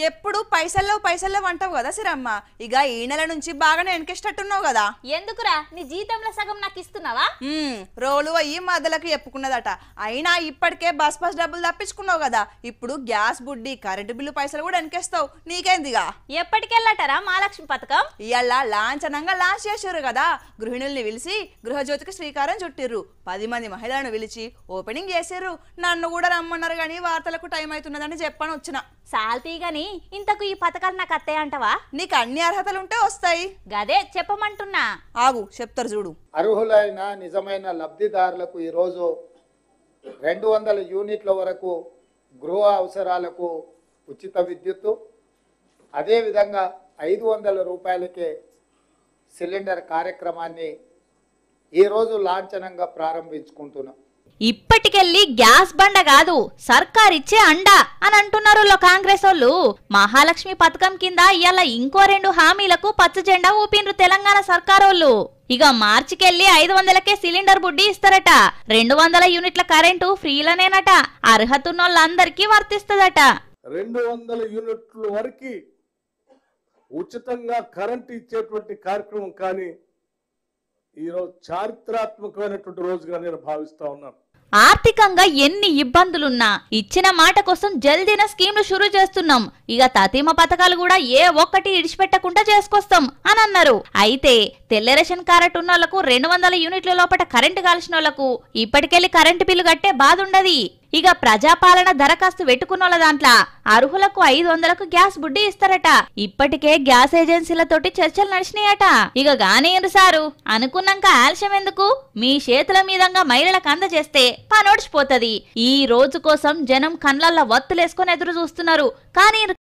ఎప్పుడు పైసల్లో అంటావు కదా సిరమ్మ, ఇక ఈ నెల నుంచి బాగానే వెనకేసేటట్టున్నావు కదా. ఎందుకురా నీ జీతంలో సగం నాకు ఇస్తున్నావా? రోలు అయ్యి మధ్యలోకి చెప్పుకున్నదట. అయినా ఇప్పటికే బస్ డబ్బులు తప్పించుకున్నావు కదా, ఇప్పుడు గ్యాస్ బుడ్డి కరెంటు బిల్లు పైసలు కూడా వెనకేస్తావు. నీకేందిగా? ఎప్పటికెళ్ళటరా మహాలక్ష్మి పథకం? ఇవాళ లాంఛనంగా లాంచ్ చేశారు కదా. గృహిణుల్ని పిలిచి గృహజ్యోతికి శ్రీకారం చుట్టిర్రు. 10 మంది మహిళలను పిలిచి ఓపెనింగ్ చేశారు. నన్ను కూడా రమ్మన్నారు కానీ వార్తలకు టైం అవుతున్నదని చెప్పని వచ్చిన. సాల్తీ గాని ఇంతకు ఈ పథకాలు నాకు అత్తాయి అంటవా? నీకు అన్ని అర్హతలుంటే వస్తాయి. గదే చెప్పమంటున్నా. ఆగు చెప్తారు చూడు. అర్హులైన నిజమైన లబ్ధిదారులకు ఈరోజు 200 యూనిట్ల వరకు గృహ అవసరాలకు ఉచిత విద్యుత్తు, అదేవిధంగా 500 రూపాయలకే సిలిండర్ కార్యక్రమాన్ని ఈరోజు లాంఛనంగా ప్రారంభించుకుంటున్నాం. ఇప్పటికెళ్ళి గ్యాస్ బండ కాదు సర్కార్ ఇచ్చే అండ అని అంటున్నారు కాంగ్రెస్ వాళ్ళు. మహాలక్ష్మి పథకం కింద ఇవాళ ఇంకో 2 హామీలకు పచ్చ జెండా ఊపిన్రు తెలంగాణ సర్కారోళ్ళు. ఇక మార్చికెళ్లి 500కే సిలిండర్ బుడ్డి ఇస్తారట. 200 యూనిట్ల కరెంటు ఫ్రీలనేనట. అర్హతున్నోళ్ళందరికీ వర్తిస్తదట. 200 యూనిట్ల వరకు ఉచితంగా కరెంటు ఇచ్చేటువంటి కార్యక్రమం కానీ ఈరోజు చారిత్రాత్మకమైనటువంటి రోజుగా నేను భావిస్తా ఉన్నాను. ఆర్థికంగా ఎన్ని ఇబ్బందులున్నా ఇచ్చిన మాట కోసం జల్దీన స్కీమ్లు షురూ చేస్తున్నాం. ఇక తతీమ పథకాలు కూడా ఏ ఒక్కటి ఇడిచిపెట్టకుండా చేసుకొస్తాం అని అన్నారు. అయితే తెల్ల రేషన్ కార్డు ఉన్నోళ్లకు 200 యూనిట్ల లోపల కరెంటు కాల్సిన వాళ్లకు ఇప్పటికెళ్లి కరెంటు బిల్లు కట్టే బాధ ఉండదు. ఇక ప్రజాపాలన దరఖాస్తు పెట్టుకున్నోళ్ళ దాంట్లో అర్హులకు 500కు గ్యాస్ బుడ్డి ఇస్తారట. ఇప్పటికే గ్యాస్ ఏజెన్సీలతోటి చర్చలు నడిచినాయట. ఇక గానేరు సారు అనుకున్నాక ఆలస్యం ఎందుకు? మీ చేతుల మీదంగా మహిళలకు అందజేస్తే పనోడిచిపోతది. ఈ రోజు కోసం జనం కళ్ళల్లో వత్తులేసుకొని ఎదురు చూస్తున్నారు. కానీ